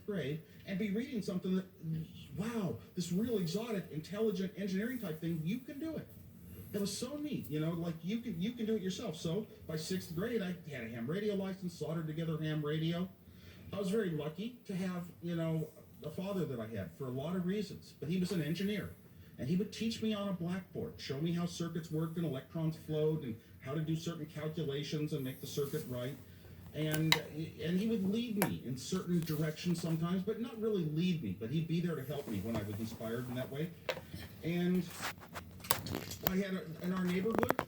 grade and be reading something that, wow, this real exotic, intelligent engineering type thing, you can do it. It was so neat, like you can do it yourself. So by 6th grade, I had a ham radio license, soldered together ham radio. I was very lucky to have, a father that I had for a lot of reasons, but he was an engineer. And he would teach me on a blackboard, show me how circuits worked and electrons flowed and how to do certain calculations and make the circuit right. And he would lead me in certain directions sometimes, but not really lead me, but he'd be there to help me when I was inspired in that way. And I had in our neighborhood,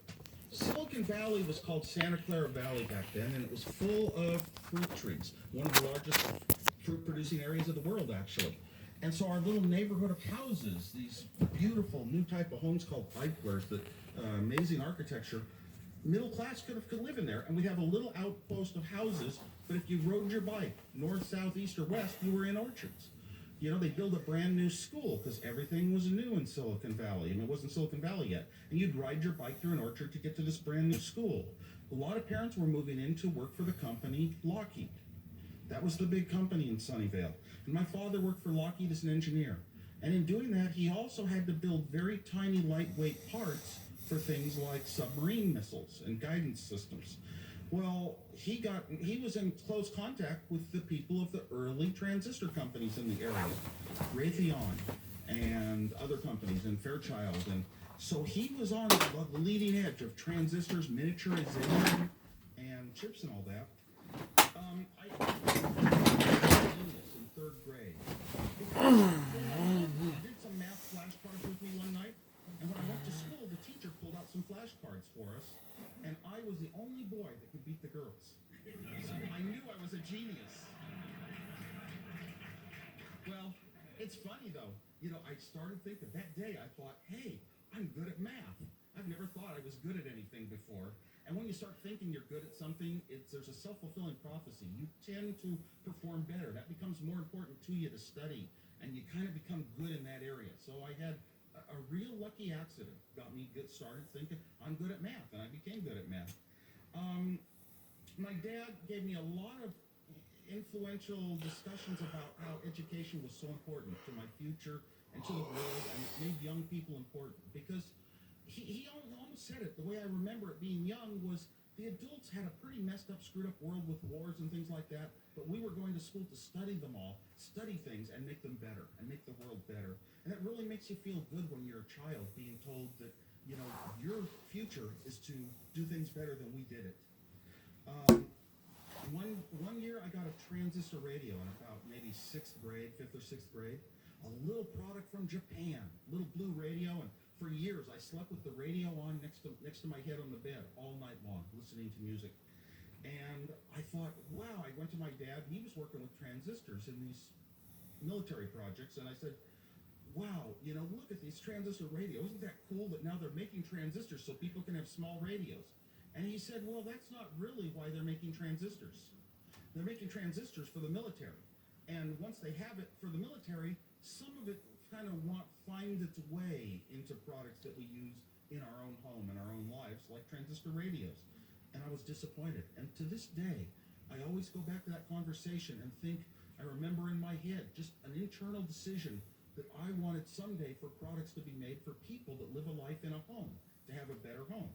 Silicon Valley was called Santa Clara Valley back then, and it was full of fruit trees, one of the largest fruit-producing areas of the world, actually. And so our little neighborhood of houses, these beautiful new type of homes called pipe squares, that amazing architecture, middle class could live in there. And we have a little outpost of houses, but if you rode your bike north, south, east, or west, you were in orchards. They built a brand new school because everything was new in Silicon Valley. It wasn't Silicon Valley yet. And you'd ride your bike through an orchard to get to this brand new school. A lot of parents were moving in to work for the company Lockheed. That was the big company in Sunnyvale. And my father worked for Lockheed as an engineer. And in doing that, he also had to build very tiny, lightweight parts for things like submarine missiles and guidance systems. Well, he was in close contact with the people of the early transistor companies in the area, Raytheon and other companies, and Fairchild. And so he was on the leading edge of transistors, miniaturization, and chips and all that. I in 3rd grade. I did some math flashcards with me one night, and when I went to school, the teacher pulled out some flashcards for us, and I was the only boy that could beat the girls. So I knew I was a genius. Well, it's funny though. I started thinking that day, I thought, hey, I'm good at math. I've never thought I was good at anything before. And when you start thinking you're good at something, there's a self-fulfilling prophecy. You tend to perform better. That becomes more important to you to study, and you kind of become good in that area. So I had a real lucky accident. Got me started thinking I'm good at math, and I became good at math. My dad gave me a lot of influential discussions about how education was so important to my future and to the world, and it made young people important because he almost said it. The way I remember it being young was the adults had a pretty messed up, screwed up world with wars and things like that, but we were going to school to study them all, study things and make them better and make the world better. And it really makes you feel good when you're a child being told that, your future is to do things better than we did it. One year I got a transistor radio in about maybe 5th or 6th grade, a little product from Japan, little blue radio, and for years I slept with the radio on next to my head on the bed all night long, listening to music. And I thought, wow, I went to my dad, he was working with transistors in these military projects, and I said, wow, look at these transistor radios. Isn't that cool that now they're making transistors so people can have small radios? And he said, well, that's not really why they're making transistors. They're making transistors for the military. And once they have it for the military, some of it kind of finds its way into products that we use in our own home and our own lives, like transistor radios. And I was disappointed. And to this day, I always go back to that conversation and think, I remember in my head just an internal decision that I wanted someday for products to be made for people that live a life in a home, to have a better home.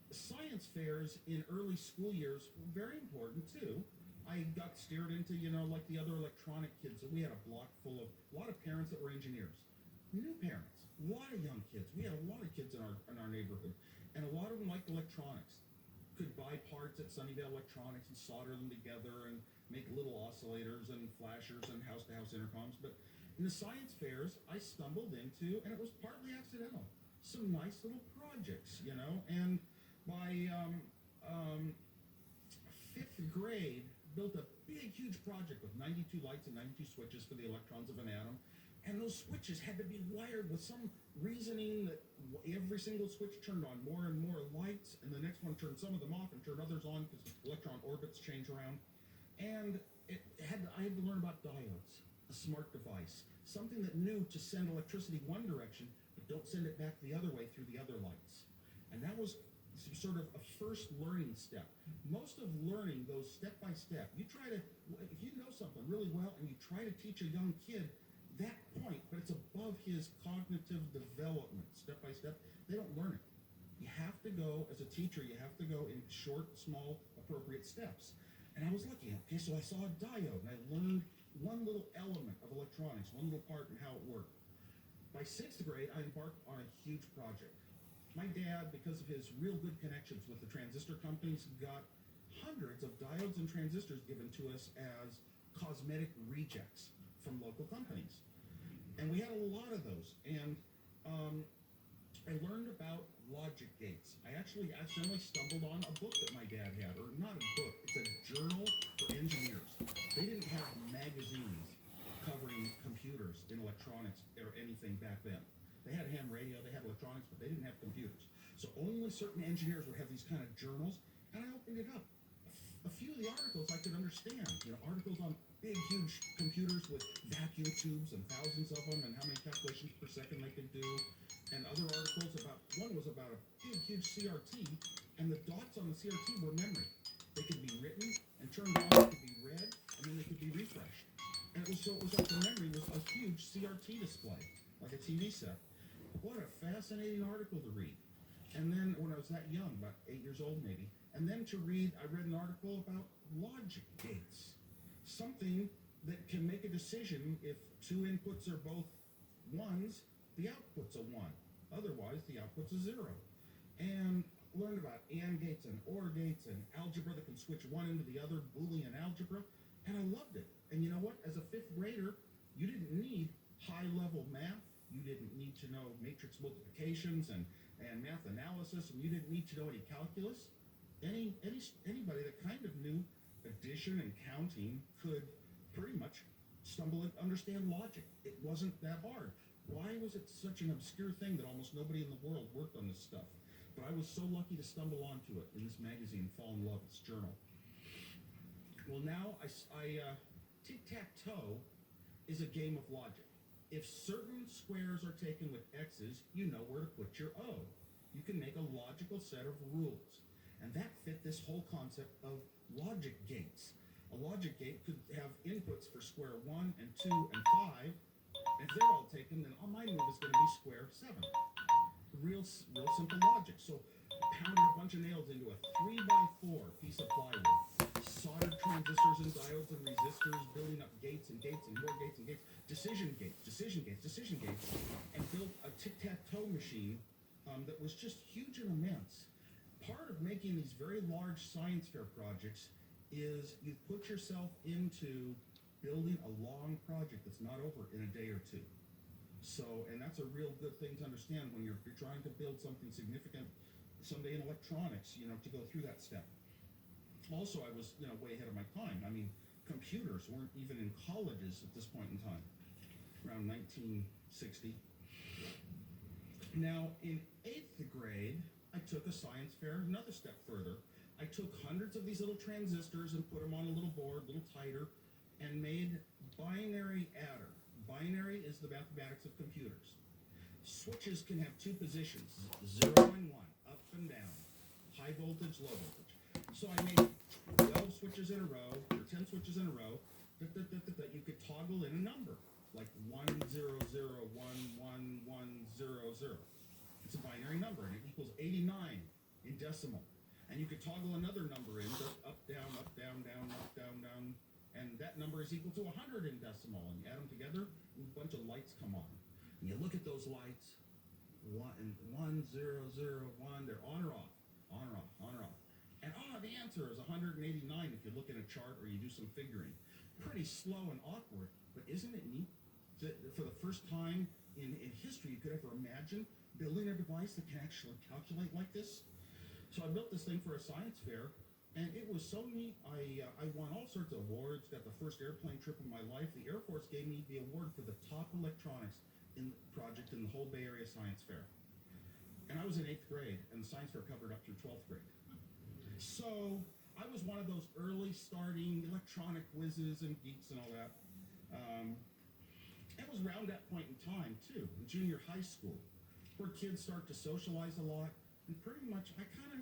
Science fairs in early school years were very important too. I got steered into, like the other electronic kids. We had a block full of a lot of parents that were engineers, new parents, a lot of young kids. We had a lot of kids in our neighborhood, and a lot of them liked electronics. Could buy parts at Sunnyvale Electronics and solder them together and make little oscillators and flashers and house-to-house intercoms. But in the science fairs, I stumbled into, and it was partly accidental, some nice little projects, and by 5th grade, built a big, huge project with 92 lights and 92 switches for the electrons of an atom. And those switches had to be wired with some reasoning that every single switch turned on more and more lights, and the next one turned some of them off and turned others on because electron orbits change around. And I had to learn about diodes, a smart device, something that knew to send electricity one direction, but don't send it back the other way through the other lights. And that was sort of a first learning step. Most of learning goes step by step. You try to, if you know something really well and you try to teach a young kid that point, but it's above his cognitive development, step by step, they don't learn it. You have to go, as a teacher, you have to go in short, small, appropriate steps. And I was looking, okay, so I saw a diode, and I learned one little element of electronics, one little part and how it worked. By sixth grade, I embarked on a huge project. My dad, because of his real good connections with the transistor companies, got hundreds of diodes and transistors given to us as cosmetic rejects from local companies. And we had a lot of those. And I learned about logic gates. I actually accidentally stumbled on a book that my dad had, or not a book, it's a journal for engineers. They didn't have magazines covering computers in electronics or anything back then. They had ham radio, they had electronics, but they didn't have computers. So only certain engineers would have these kind of journals, and I opened it up. A few of the articles I could understand, articles on big, huge computers with vacuum tubes and thousands of them and how many calculations per second they could do. And other articles one was about a big, huge CRT, and the dots on the CRT were memory. They could be written and turned on, they could be read, and then they could be refreshed. And it was like the memory was a huge CRT display, like a TV set. What a fascinating article to read. And then when I was that young, about 8 years old maybe, and then I read an article about logic gates. Something that can make a decision if two inputs are both ones, the output's a 1. Otherwise, the output's a 0. And learned about AND gates and OR gates and algebra that can switch one into the other, Boolean algebra, and I loved it. And you know what? As a 5th grader, you didn't need high-level math. You didn't need to know matrix multiplications and math analysis, and you didn't need to know any calculus. Anybody that kind of knew addition and counting could pretty much stumble and understand logic. It wasn't that hard. Why was it such an obscure thing that almost nobody in the world worked on this stuff? But I was so lucky to stumble onto it in this magazine, fall in love with this journal. Well, now tic-tac-toe is a game of logic. If certain squares are taken with X's, you know where to put your O. You can make a logical set of rules. And that fit this whole concept of logic gates. A logic gate could have inputs for square 1 and 2 and 5. And if they're all taken, then my move is going to be square 7. Real simple logic. So pounded a bunch of nails into a 3x4 piece of plywood. Soldered transistors and diodes and resistors, building up gates and gates and more gates and gates. Decision gates. And built a tic-tac-toe machine that was just huge and immense. Part of making these very large science fair projects is you put yourself into building a long project that's not over in a day or two. So, and that's a real good thing to understand when you're trying to build something significant someday in electronics, to go through that step. Also, I was, way ahead of my time. I mean, computers weren't even in colleges at this point in time, around 1960. Now, in 8th grade, I took a science fair another step further. I took hundreds of these little transistors and put them on a little board, a little tighter, and made binary adder. Binary is the mathematics of computers. Switches can have 2 positions, 0 and 1, up and down, high voltage, low voltage. So I made 12 switches in a row, or 10 switches in a row, that you could toggle in a number, like 100111100. It's a binary number, and it equals 89 in decimal. And you could toggle another number in, up, down, down, down, and that number is equal to 100 in decimal. And you add them together, and a bunch of lights come on. And you look at those lights, 1, 0, 0, 1, they're on or off, on or off, on or off. And the answer is 189 if you look at a chart or you do some figuring. Pretty slow and awkward, but isn't it neat that for the first time in history you could ever imagine building a device that can actually calculate like this? So I built this thing for a science fair, and it was so neat. I won all sorts of awards, got the first airplane trip of my life. The Air Force gave me the award for the top electronics project in the whole Bay Area Science Fair. And I was in 8th grade, and the science fair covered up through 12th grade. So I was one of those early starting electronic whizzes and geeks and all that. It was around that point in time, too, in junior high school, where kids start to socialize a lot. And pretty much, I kind of,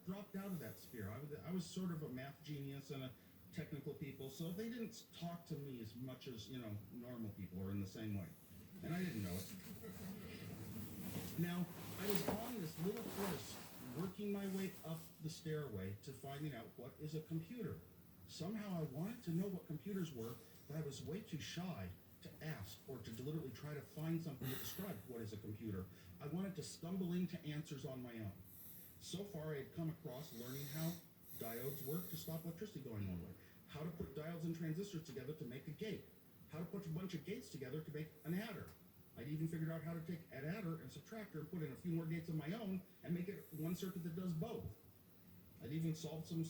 dropped out of that sphere. I was sort of a math genius and a technical people, so they didn't talk to me as much as, normal people or in the same way. And I didn't know it. Now, I was on this little course, working my way up the stairway to finding out what is a computer. Somehow I wanted to know what computers were, but I was way too shy to ask or to deliberately try to find something that described what is a computer. I wanted to stumble into answers on my own. So far, I had come across learning how diodes work to stop electricity going one way, how to put diodes and transistors together to make a gate, how to put a bunch of gates together to make an adder. I'd even figured out how to take an adder and subtractor and put in a few more gates of my own and make it one circuit that does both. I'd even solved some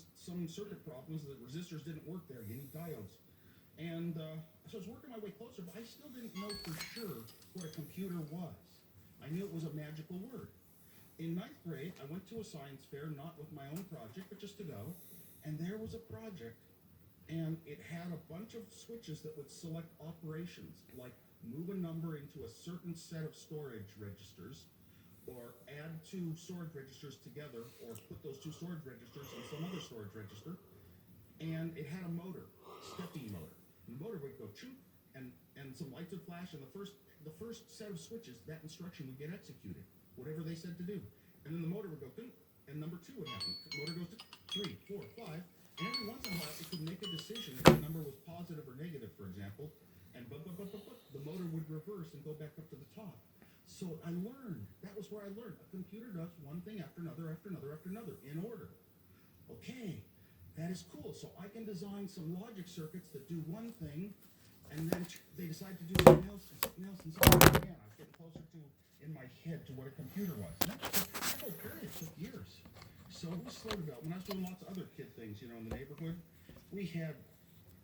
circuit problems that resistors didn't work there. You need diodes. And so I was working my way closer, but I still didn't know for sure what a computer was. I knew it was a magical word. In ninth grade, I went to a science fair, not with my own project, but just to go. And there was a project, and it had a bunch of switches that would select operations, like move a number into a certain set of storage registers, or add two storage registers together, or put those two storage registers in some other storage register. And it had a motor, stepping motor. And the motor would go choop, and some lights would flash, and the first set of switches, that instruction would get executed, whatever they said to do. And then the motor would go boop, and number 2 would happen. The motor goes to 3, 4, 5, and every once in a while it could make a decision if the number was positive or negative, for example, and the motor would reverse and go back up to the top. So I learned. That was where I learned. A computer does one thing after another, after another, after another, in order. Okay, that is cool. So I can design some logic circuits that do one thing, and then they decide to do something else, and something else, and something else. Again, I was getting closer to, in my head, to what a computer was. And that whole period took years. So we slowed it out. When I was doing lots of other kid things, in the neighborhood, we had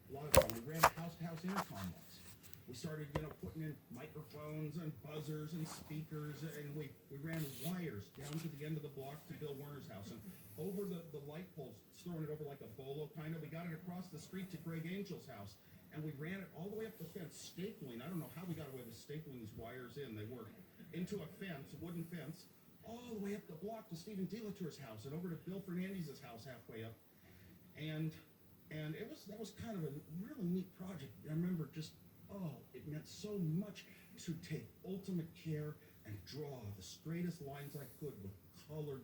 a lot of fun. We ran house-to-house intercom lots. We started, putting in microphones and buzzers and speakers, and we ran wires down to the end of the block to Bill Werner's house, and over the light poles, throwing it over like a bolo kind of. We got it across the street to Greg Angel's house, and we ran it all the way up the fence, stapling. I don't know how we got away with stapling these wires in. They worked into a fence, a wooden fence, all the way up the block to Stephen Delator's house, and over to Bill Fernandez's house halfway up, and that was kind of a really neat project. I remember it meant so much to take ultimate care and draw the straightest lines I could with colored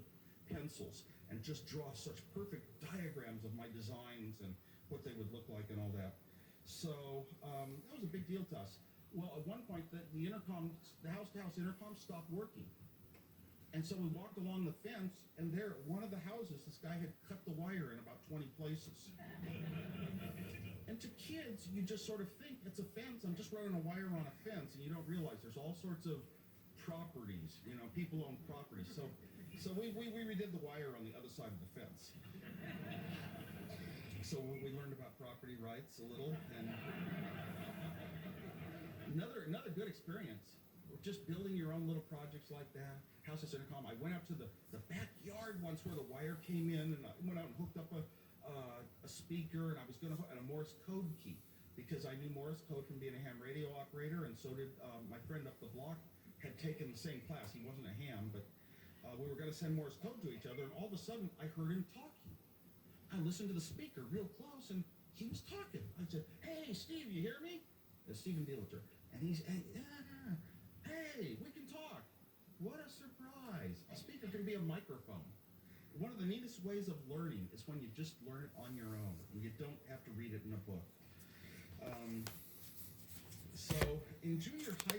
pencils and just draw such perfect diagrams of my designs and what they would look like and all that. So that was a big deal to us. Well, at one point, the house-to-house intercom stopped working. And so we walked along the fence, and there at one of the houses, this guy had cut the wire in about 20 places. And to kids, you just sort of think it's a fence. I'm just running a wire on a fence, and you don't realize there's all sorts of properties. People own properties. So we redid the wire on the other side of the fence. So we learned about property rights a little, and another good experience. Just building your own little projects like that. House of Intercom. I went up to the backyard once where the wire came in, and I went out and hooked up a speaker, and I was going to hook and a Morse code key, because I knew Morse code from being a ham radio operator, and so did my friend up the block had taken the same class. He wasn't a ham, but we were going to send Morse code to each other, and all of a sudden I heard him talking. I listened to the speaker real close, and he was talking. I said, "Hey, Steve, you hear me?" It's Stephen Delator. And he's, "Hey, we can talk." What a surprise. A speaker can be a microphone. One of the neatest ways of learning is when you just learn it on your own, and you don't have to read it in a book. So in junior high